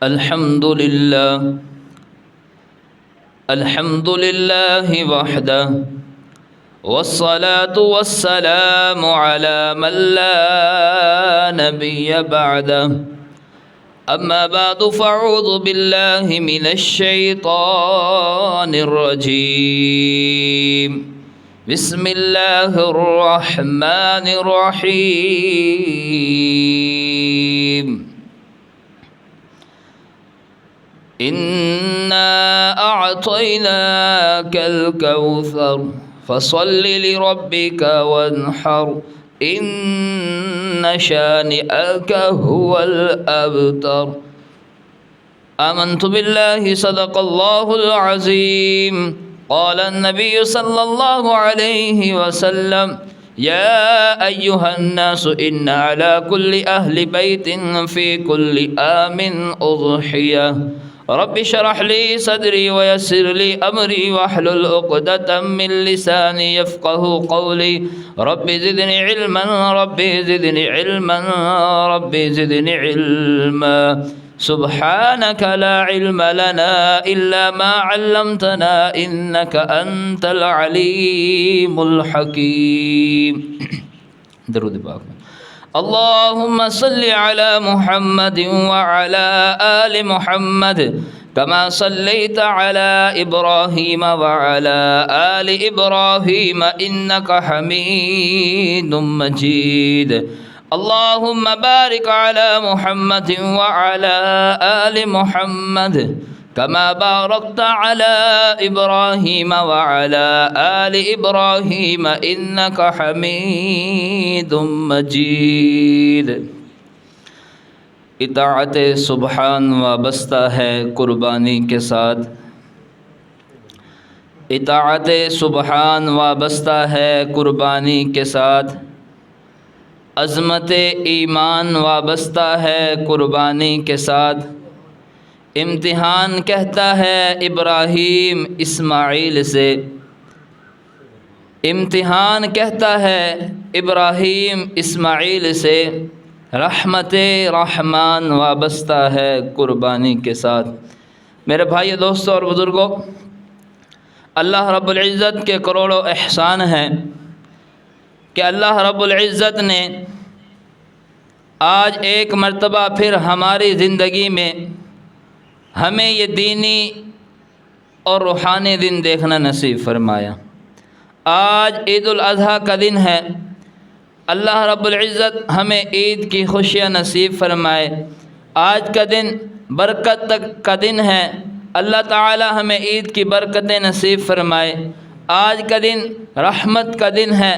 الحمد لله وحده، والصلاة والسلام على من لا نبي بعده. أما بعد فأعوذ بالله من الشيطان الرجيم. بسم الله الرحمن الرحيم. إنا أعطيناك الكوثر فصل لربك وانحر إن شانئك هو الأبتر. آمنت بالله صدق الله العظيم. قال النبي صلى الله عليه وسلم: يا أيها الناس إن على كل أهل بيت في كل آم أضحية. رب اشرح لي صدري ويسر لي أمري واحلل عقدة من لساني يفقه قولي. رب زدني علما، رب زدني علما، رب زدني علما. سبحانك لا علم لنا إلا ما علمتنا إنك أنت العليم الحكيم. درود پاک. اللهم صل على محمد وعلى آل محمد كما صليت على إبراهيم وعلى آل إبراهيم إنك حميد مجيد. اللهم بارك على محمد وعلى آل محمد كما باركت على إبراهيم وعلى آل إبراهيم إنك حميد مجيد. اطاعت سبحان وابستہ ہے قربانی کے ساتھ. اطاعت سبحان وابستہ ہے قربانی کے ساتھ. عظمت ایمان وابستہ ہے قربانی کے ساتھ. امتحان کہتا ہے ابراہیم اسماعیل سے. امتحان کہتا ہے ابراہیم اسماعیل سے. رحمت رحمان وابستہ ہے قربانی کے ساتھ. میرے بھائی دوستوں اور بزرگوں، اللہ رب العزت کے کروڑوں احسان ہیں کہ اللہ رب العزت نے آج ایک مرتبہ پھر ہماری زندگی میں ہمیں یہ دینی اور روحانی دن دیکھنا نصیب فرمایا. آج عید الاضحیٰ کا دن ہے. اللہ رب العزت ہمیں عید کی خوشیاں نصیب فرمائے. آج کا دن برکت کا دن ہے. اللہ تعالی ہمیں عید کی برکتیں نصیب فرمائے. آج کا دن رحمت کا دن ہے.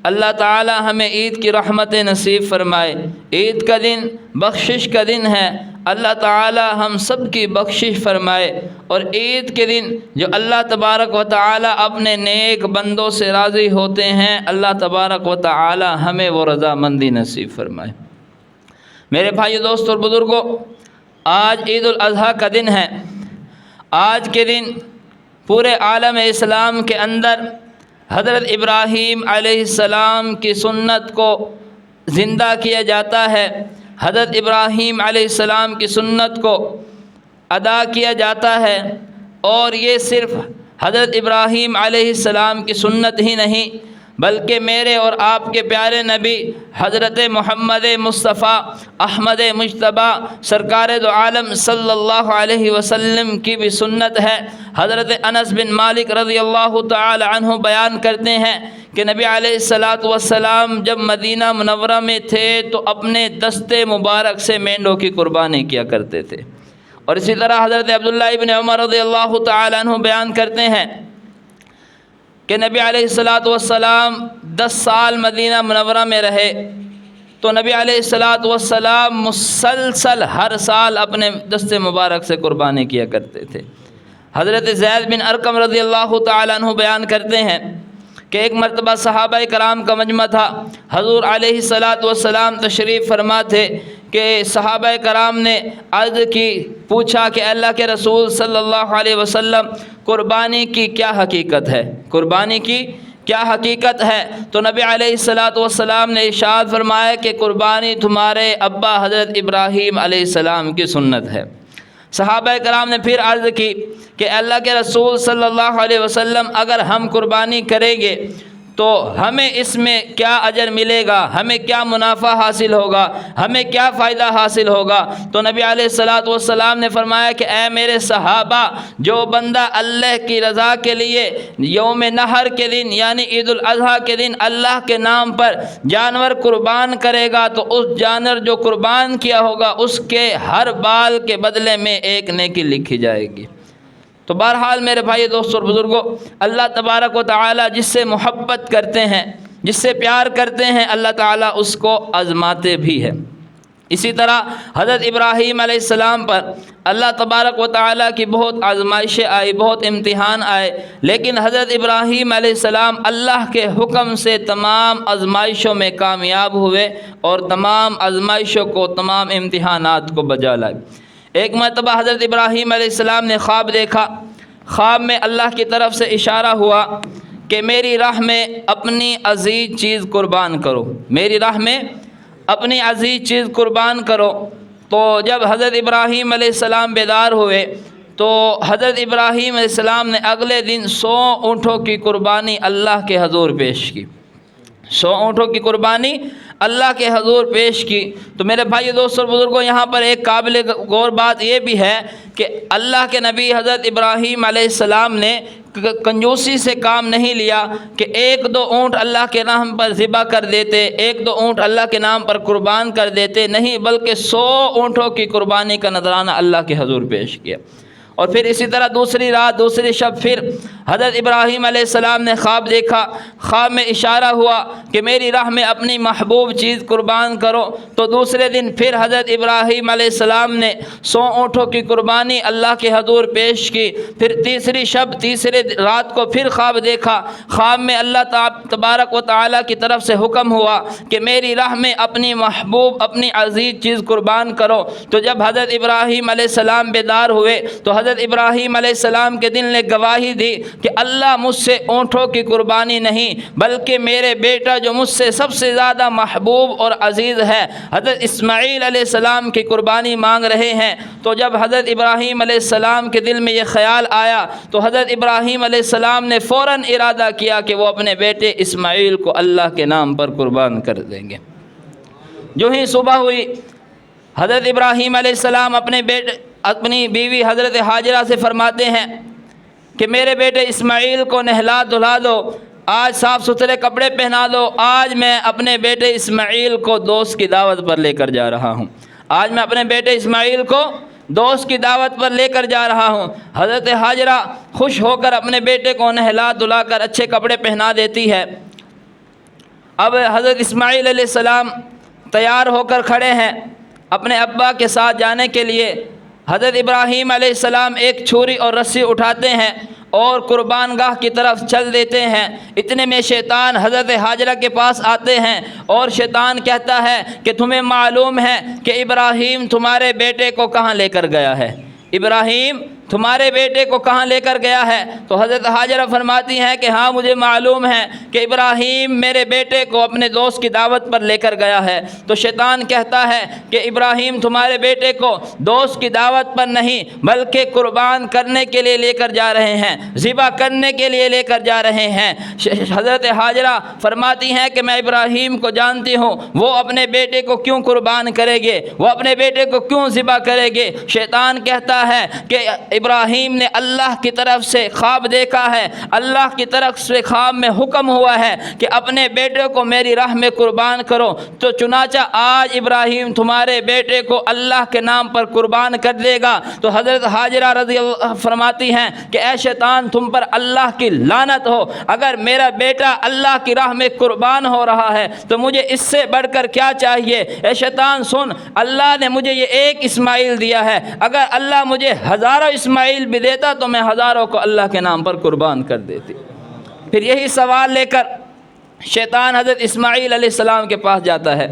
اللہ تعالی ہمیں عید کی رحمتیں نصیب فرمائے. عید کا دن بخشش کا دن ہے. اللہ تعالی ہم سب کی بخشش فرمائے. اور عید کے دن جو اللہ تبارک و تعالی اپنے نیک بندوں سے راضی ہوتے ہیں، اللہ تبارک و تعالی ہمیں وہ رضامندی نصیب فرمائے. میرے بھائی دوستوں اور بزرگوں، آج عید الاضحیٰ کا دن ہے. آج کے دن پورے عالم اسلام کے اندر حضرت ابراہیم علیہ السلام کی سنت کو زندہ کیا جاتا ہے. حضرت ابراہیم علیہ السلام کی سنت کو ادا کیا جاتا ہے. اور یہ صرف حضرت ابراہیم علیہ السلام کی سنت ہی نہیں، بلکہ میرے اور آپ کے پیارے نبی حضرت محمد مصطفیٰ احمد مجتبیٰ سرکار دو عالم صلی اللہ علیہ وسلم کی بھی سنت ہے. حضرت انس بن مالک رضی اللہ تعالی عنہ بیان کرتے ہیں کہ نبی علیہ السلام جب مدینہ منورہ میں تھے تو اپنے دستے مبارک سے مینڈوں کی قربانی کیا کرتے تھے. اور اسی طرح حضرت عبداللہ ابن عمر رضی اللہ تعالی عنہ بیان کرتے ہیں کہ نبی علیہ السلام 10 سال مدینہ منورہ میں رہے تو نبی علیہ السلام مسلسل ہر سال اپنے دست مبارک سے قربانی کیا کرتے تھے. حضرت زید بن ارقم رضی اللہ تعالی عنہ بیان کرتے ہیں کہ ایک مرتبہ صحابہ کرام کا مجمع تھا. حضور علیہ السلام تشریف فرما تھے کہ صحابہ کرام نے عرض کی، پوچھا کہ اللہ کے رسول صلی اللہ علیہ وسلم قربانی کی کیا حقیقت ہے؟ قربانی کی کیا حقیقت ہے؟ تو نبی علیہ السلام نے ارشاد فرمایا کہ قربانی تمہارے ابا حضرت ابراہیم علیہ السلام کی سنت ہے. صحابہ کرام نے پھر عرض کی کہ اللہ کے رسول صلی اللہ علیہ وسلم اگر ہم قربانی کریں گے تو ہمیں اس میں کیا اجر ملے گا، ہمیں کیا منافع حاصل ہوگا، ہمیں کیا فائدہ حاصل ہوگا؟ تو نبی علیہ الصلاۃ والسلام نے فرمایا کہ اے میرے صحابہ، جو بندہ اللہ کی رضا کے لیے یوم نحر کے دن یعنی عید الاضحیٰ کے دن اللہ کے نام پر جانور قربان کرے گا تو اس جانور جو قربان کیا ہوگا اس کے ہر بال کے بدلے میں ایک نیکی لکھی جائے گی۔ تو بہرحال میرے بھائی دوستوں اور بزرگوں، اللہ تبارک و تعالی جس سے محبت کرتے ہیں، جس سے پیار کرتے ہیں، اللہ تعالیٰ اس کو آزماتے بھی ہے۔ اسی طرح حضرت ابراہیم علیہ السلام پر اللہ تبارک و تعالیٰ کی بہت آزمائشیں آئی، بہت امتحان آئے، لیکن حضرت ابراہیم علیہ السلام اللہ کے حکم سے تمام آزمائشوں میں کامیاب ہوئے اور تمام آزمائشوں کو، تمام امتحانات کو بجا لائے۔ ایک مرتبہ حضرت ابراہیم علیہ السلام نے خواب دیکھا۔ خواب میں اللہ کی طرف سے اشارہ ہوا کہ میری راہ میں اپنی عزیز چیز قربان کرو، میری راہ میں اپنی عزیز چیز قربان کرو۔ تو جب حضرت ابراہیم علیہ السلام بیدار ہوئے تو حضرت ابراہیم علیہ السلام نے اگلے دن 100 اونٹوں کی قربانی اللہ کے حضور پیش کی، 100 اونٹوں کی قربانی اللہ کے حضور پیش کی۔ تو میرے بھائی دوستوں اور بزرگوں، یہاں پر ایک قابل غور بات یہ بھی ہے کہ اللہ کے نبی حضرت ابراہیم علیہ السلام نے کنجوسی سے کام نہیں لیا کہ 1-2 اونٹ اللہ کے نام پر ذبح کر دیتے، 1-2 اونٹ اللہ کے نام پر قربان کر دیتے، نہیں بلکہ 100 اونٹوں کی قربانی کا نذرانہ اللہ کے حضور پیش کیا۔ اور پھر اسی طرح دوسری رات، دوسری شب پھر حضرت ابراہیم علیہ السلام نے خواب دیکھا۔ خواب میں اشارہ ہوا کہ میری راہ میں اپنی محبوب چیز قربان کرو۔ تو دوسرے دن پھر حضرت ابراہیم علیہ السلام نے 100 اونٹوں کی قربانی اللہ کے حضور پیش کی۔ پھر تیسری شب، تیسرے رات کو پھر خواب دیکھا۔ خواب میں اللہ تبارک و تعالیٰ کی طرف سے حکم ہوا کہ میری راہ میں اپنی محبوب، اپنی عزیز چیز قربان کرو۔ تو جب حضرت ابراہیم علیہ السلام بیدار ہوئے تو حضرت ابراہیم علیہ السلام کے دل نے گواہی دی کہ اللہ مجھ سے اونٹوں کی قربانی نہیں بلکہ میرے بیٹا جو مجھ سے سب سے زیادہ محبوب اور عزیز ہے، حضرت اسماعیل علیہ السلام کی قربانی مانگ رہے ہیں۔ تو جب حضرت ابراہیم علیہ السلام کے دل میں یہ خیال آیا تو حضرت ابراہیم علیہ السلام نے فوراً ارادہ کیا کہ وہ اپنے بیٹے اسماعیل کو اللہ کے نام پر قربان کر دیں گے۔ جو ہی صبح ہوئی، حضرت ابراہیم علیہ السلام اپنی بیوی حضرت حاجرہ سے فرماتے ہیں کہ میرے بیٹے اسماعیل کو نہلا دھلا دو، آج صاف ستھرے کپڑے پہنا دو، آج میں اپنے بیٹے اسماعیل کو دوست کی دعوت پر لے کر جا رہا ہوں، آج میں اپنے بیٹے اسماعیل کو دوست کی دعوت پر لے کر جا رہا ہوں۔ حضرت حاجرہ خوش ہو کر اپنے بیٹے کو نہلا دھلا کر اچھے کپڑے پہنا دیتی ہے۔ اب حضرت اسماعیل علیہ السلام تیار ہو کر کھڑے ہیں اپنے ابا کے ساتھ جانے کے لیے۔ حضرت ابراہیم علیہ السلام ایک چھری اور رسی اٹھاتے ہیں اور قربان گاہ کی طرف چل دیتے ہیں۔ اتنے میں شیطان حضرت حاجرہ کے پاس آتے ہیں اور شیطان کہتا ہے کہ تمہیں معلوم ہے کہ ابراہیم تمہارے بیٹے کو کہاں لے کر گیا ہے، ابراہیم تمہارے بیٹے کو کہاں لے کر گیا ہے؟ تو حضرت حاجرہ فرماتی ہیں کہ ہاں مجھے معلوم ہے کہ ابراہیم میرے بیٹے کو اپنے دوست کی دعوت پر لے کر گیا ہے۔ تو شیطان کہتا ہے کہ ابراہیم تمہارے بیٹے کو دوست کی دعوت پر نہیں بلکہ قربان کرنے کے لیے لے کر جا رہے ہیں، ذبح کرنے کے لیے لے کر جا رہے ہیں۔ حضرت حاجرہ فرماتی ہیں کہ میں ابراہیم کو جانتی ہوں، وہ اپنے بیٹے کو کیوں قربان کرے گے، وہ اپنے بیٹے کو کیوں ذبح کرے گے؟ شیطان کہتا ہے کہ ابراہیم نے اللہ کی طرف سے خواب دیکھا ہے، اللہ کی طرف سے خواب میں حکم ہوا ہے کہ اپنے بیٹے کو میری راہ میں قربان کرو۔ تو چنانچہ آج ابراہیم تمہارے بیٹے کو اللہ کے نام پر قربان کر دے گا۔ تو حضرت حاجرہ رضی اللہ فرماتی ہیں کہ اے شیطان تم پر اللہ کی لعنت ہو، اگر میرا بیٹا اللہ کی راہ میں قربان ہو رہا ہے تو مجھے اس سے بڑھ کر کیا چاہیے؟ اے شیطان سن، اللہ نے مجھے یہ ایک اسماعیل دیا ہے، اگر اللہ مجھے ہزاروں اسماعیل بھی دیتا تو میں ہزاروں کو اللہ کے نام پر قربان کر دیتی۔ پھر یہی سوال لے کر شیطان حضرت اسماعیل علیہ السلام کے پاس جاتا ہے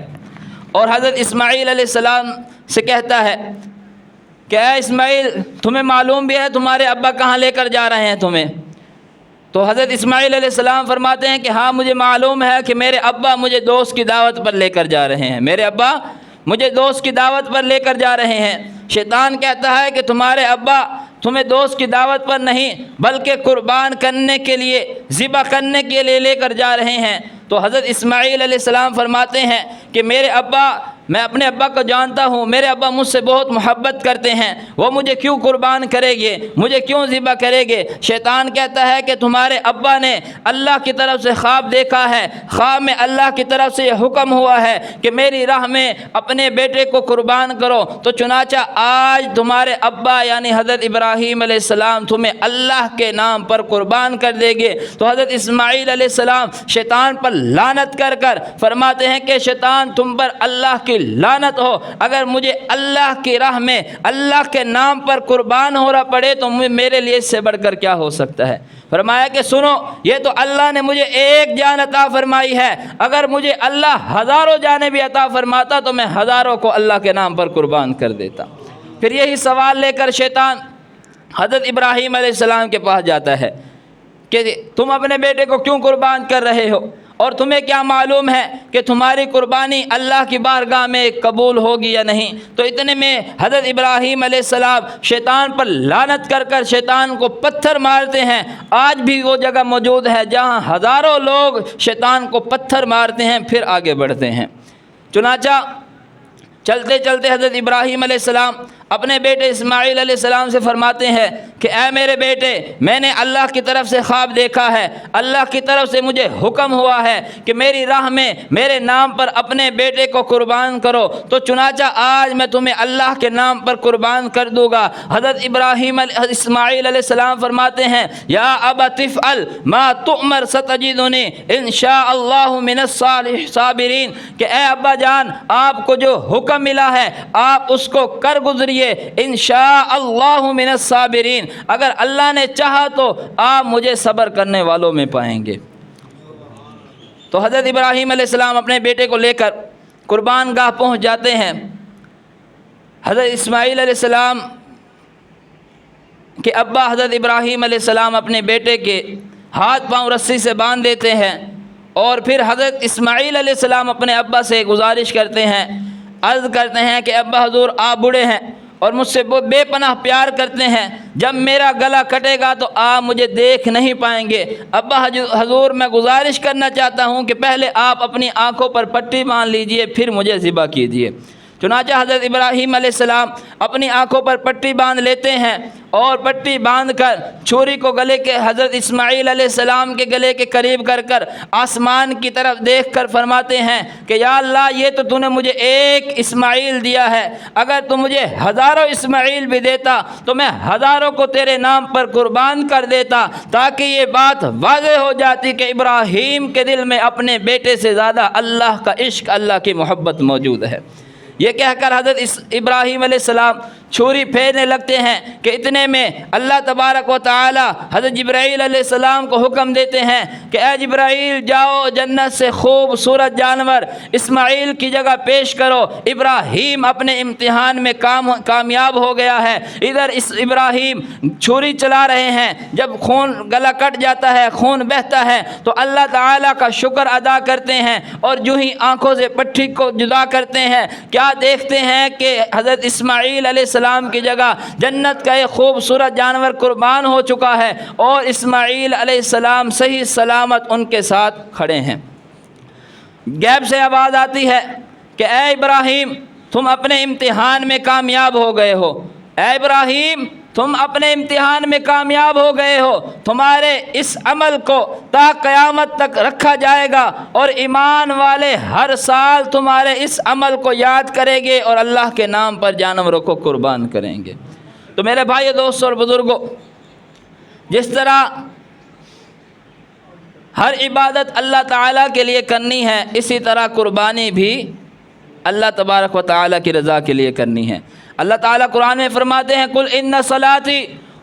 اور حضرت اسماعیل علیہ السلام سے کہتا ہے کہ اے اسماعیل تمہیں معلوم بھی ہے تمہارے ابا کہاں لے کر جا رہے ہیں تمہیں؟ تو حضرت اسماعیل علیہ السلام فرماتے ہیں کہ ہاں مجھے معلوم ہے کہ میرے ابا مجھے دوست کی دعوت پر لے کر جا رہے ہیں، میرے ابا مجھے دوست کی دعوت پر لے کر جا رہے ہیں۔ شیطان کہتا ہے کہ تمہارے ابا تمہیں دوست کی دعوت پر نہیں بلکہ قربان کرنے کے لیے، ذبح کرنے کے لیے لے کر جا رہے ہیں۔ تو حضرت اسماعیل علیہ السلام فرماتے ہیں کہ میرے ابا، میں اپنے ابا کو جانتا ہوں، میرے ابا مجھ سے بہت محبت کرتے ہیں، وہ مجھے کیوں قربان کرے گے، مجھے کیوں ذبح کرے گے؟ شیطان کہتا ہے کہ تمہارے ابا نے اللہ کی طرف سے خواب دیکھا ہے، خواب میں اللہ کی طرف سے یہ حکم ہوا ہے کہ میری راہ میں اپنے بیٹے کو قربان کرو، تو چنانچہ آج تمہارے ابا یعنی حضرت ابراہیم علیہ السلام تمہیں اللہ کے نام پر قربان کر دیں گے۔ تو حضرت اسماعیل علیہ السلام شیطان پر لعنت کر کر فرماتے ہیں کہ شیطان تم پر اللہ کی لعنت ہو، اگر مجھے اللہ کی راہ میں اللہ کے نام پر قربان ہونا پڑے تو میرے لیے اس سے بڑھ کر کیا ہو سکتا ہے؟ فرمایا کہ سنو، یہ تو اللہ نے مجھے ایک جان عطا فرمائی ہے، اگر مجھے اللہ ہزاروں جانیں بھی عطا فرماتا تو میں ہزاروں کو اللہ کے نام پر قربان کر دیتا۔ پھر یہی سوال لے کر شیطان حضرت ابراہیم علیہ السلام کے پاس جاتا ہے کہ تم اپنے بیٹے کو کیوں قربان کر رہے ہو، اور تمہیں کیا معلوم ہے کہ تمہاری قربانی اللہ کی بارگاہ میں قبول ہوگی یا نہیں؟ تو اتنے میں حضرت ابراہیم علیہ السلام شیطان پر لعنت کر کر شیطان کو پتھر مارتے ہیں۔ آج بھی وہ جگہ موجود ہے جہاں ہزاروں لوگ شیطان کو پتھر مارتے ہیں پھر آگے بڑھتے ہیں۔ چنانچہ چلتے چلتے حضرت ابراہیم علیہ السلام اپنے بیٹے اسماعیل علیہ السلام سے فرماتے ہیں کہ اے میرے بیٹے، میں نے اللہ کی طرف سے خواب دیکھا ہے، اللہ کی طرف سے مجھے حکم ہوا ہے کہ میری راہ میں میرے نام پر اپنے بیٹے کو قربان کرو، تو چنانچہ آج میں تمہیں اللہ کے نام پر قربان کر دوں گا۔ حضرت اسماعیل علیہ السلام فرماتے ہیں یا ابت افعل ما تؤمر ستجدنی ان شاء اللہ من الصابرین، کہ اے ابا جان، آپ کو جو حکم ملا ہے آپ اس کو کر گزریے، انشاء اللہ من الصابرین، اگر اللہ نے چاہا تو آپ مجھے صبر کرنے والوں میں پائیں گے۔ تو حضرت ابراہیم علیہ السلام اپنے بیٹے کو لے کر قربان گاہ پہنچ جاتے ہیں۔ حضرت اسماعیل علیہ السلام کے ابا حضرت ابراہیم علیہ السلام اپنے بیٹے کے ہاتھ پاؤں رسی سے باندھ دیتے ہیں، اور پھر حضرت اسماعیل علیہ السلام اپنے ابا سے گزارش کرتے ہیں، عرض کرتے ہیں کہ ابا حضور آپ بوڑھے ہیں اور مجھ سے بے پناہ پیار کرتے ہیں، جب میرا گلا کٹے گا تو آپ مجھے دیکھ نہیں پائیں گے۔ ابا حضور میں گزارش کرنا چاہتا ہوں کہ پہلے آپ اپنی آنکھوں پر پٹی باندھ لیجئے پھر مجھے ذبح کیجئے۔ چنانچہ حضرت ابراہیم علیہ السلام اپنی آنکھوں پر پٹی باندھ لیتے ہیں، اور پٹی باندھ کر چھری کو گلے کے حضرت اسماعیل علیہ السلام کے گلے کے قریب کر کر آسمان کی طرف دیکھ کر فرماتے ہیں کہ یا اللہ، یہ تو نے مجھے ایک اسماعیل دیا ہے، اگر تو مجھے ہزاروں اسماعیل بھی دیتا تو میں ہزاروں کو تیرے نام پر قربان کر دیتا، تاکہ یہ بات واضح ہو جاتی کہ ابراہیم کے دل میں اپنے بیٹے سے زیادہ اللہ کا عشق، اللہ کی محبت موجود ہے۔ یہ کہہ کر حضرت ابراہیم علیہ السلام چھری پھیرنے لگتے ہیں کہ اتنے میں اللہ تبارک و تعالی حضرت جبرائیل علیہ السلام کو حکم دیتے ہیں کہ اے جبرائیل، جاؤ جنت سے خوبصورت جانور اسماعیل کی جگہ پیش کرو، ابراہیم اپنے امتحان میں کامیاب ہو گیا ہے۔ ادھر ابراہیم چھری چلا رہے ہیں، جب خون گلا کٹ جاتا ہے، خون بہتا ہے تو اللہ تعالیٰ کا شکر ادا کرتے ہیں، اور جو ہی آنکھوں سے پٹھی کو جدا کرتے ہیں کیا دیکھتے ہیں کہ حضرت اسماعیل علیہ السلام کی جگہ جنت کا ایک خوبصورت جانور قربان ہو چکا ہے، اور اسماعیل علیہ السلام صحیح سلامت ان کے ساتھ کھڑے ہیں۔ غیب سے آواز آتی ہے کہ اے ابراہیم، تم اپنے امتحان میں کامیاب ہو گئے ہو، اے ابراہیم تم اپنے امتحان میں کامیاب ہو گئے ہو، تمہارے اس عمل کو تا قیامت تک رکھا جائے گا، اور ایمان والے ہر سال تمہارے اس عمل کو یاد کریں گے اور اللہ کے نام پر جانوروں کو قربان کریں گے۔ تو میرے بھائی، دوستوں اور بزرگوں، جس طرح ہر عبادت اللہ تعالیٰ کے لیے کرنی ہے، اسی طرح قربانی بھی اللہ تبارک و تعالیٰ کی رضا کے لیے کرنی ہے۔ اللہ تعالیٰ قرآن میں فرماتے ہیں قل ان صلاتی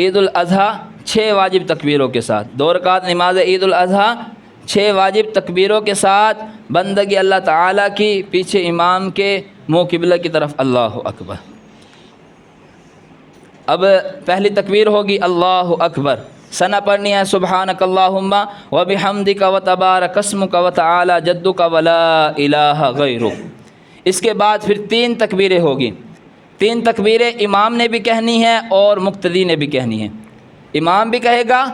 عید الاضحیٰ 6 واجب تکبیروں کے ساتھ، 2 رکعت نماز عید الاضحیٰ 6 واجب تکبیروں کے ساتھ، بندگی اللہ تعالیٰ کی، پیچھے امام کے، منہ قبلہ کی طرف، اللہ اکبر۔ اب پہلی تکبیر ہوگی اللہ اکبر، ثنا پڑھنی ہے سبحانک اللہم و بحمدک و تبارک اسمک و تعالی جدک ولا الہ غیرک۔ اس کے بعد پھر 3 تکبیریں ہوگی، 3 تکبیریں امام نے بھی کہنی ہے اور مقتدی نے بھی کہنی ہے۔ امام بھی کہے گا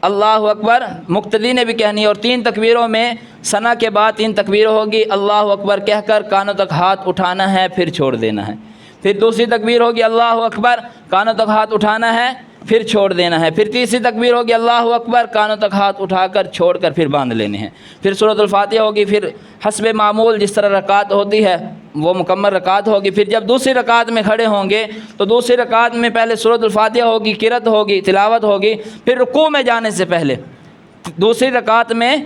اللہ اکبر، مقتدی نے بھی کہنی ہے، اور 3 تکبیروں میں ثنا کے بعد 3 تکبیر ہوگی، اللہ اکبر کہہ کر کانوں تک ہاتھ اٹھانا ہے، پھر چھوڑ دینا ہے۔ پھر دوسری تکبیر ہوگی اللہ اکبر، کانوں تک ہاتھ اٹھانا ہے، پھر چھوڑ دینا ہے۔ پھر تیسری تکبیر ہوگی اللہ اکبر، کانوں تک ہاتھ اٹھا کر چھوڑ کر پھر باندھ لینے ہیں۔ پھر سورۃ الفاتحہ ہوگی، پھر حسب معمول جس طرح رکعت ہوتی ہے وہ مکمل رکعت ہوگی۔ پھر جب دوسری رکعت میں کھڑے ہوں گے تو دوسری رکعت میں پہلے سورۃ الفاتحہ ہوگی، قرأت ہوگی، تلاوت ہوگی، پھر رکوع میں جانے سے پہلے، دوسری رکعت میں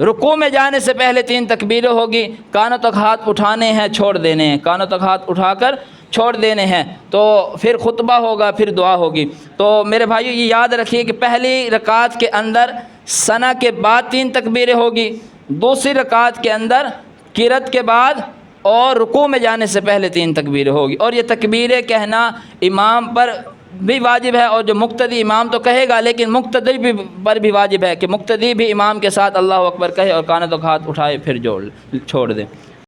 رکوع میں جانے سے پہلے 3 تکبیریں ہوگی، کانوں تک ہاتھ اٹھانے ہیں، چھوڑ دینے ہیں، کانوں تک ہاتھ اٹھا کر چھوڑ دینے ہیں، تو پھر خطبہ ہوگا، پھر دعا ہوگی۔ تو میرے بھائیو یہ یاد رکھیے کہ پہلی رکعت کے اندر ثنا کے بعد 3 تکبیریں ہوگی، دوسری رکعت کے اندر قرأت کے بعد اور رکوع میں جانے سے پہلے 3 تکبیریں ہوگی، اور یہ تکبیریں کہنا امام پر بھی واجب ہے، اور جو مقتدی، امام تو کہے گا لیکن مقتدی پر بھی واجب ہے کہ مقتدی بھی امام کے ساتھ اللہ اکبر کہے اور کانوں تک ہاتھ اٹھائے پھر چھوڑ دے۔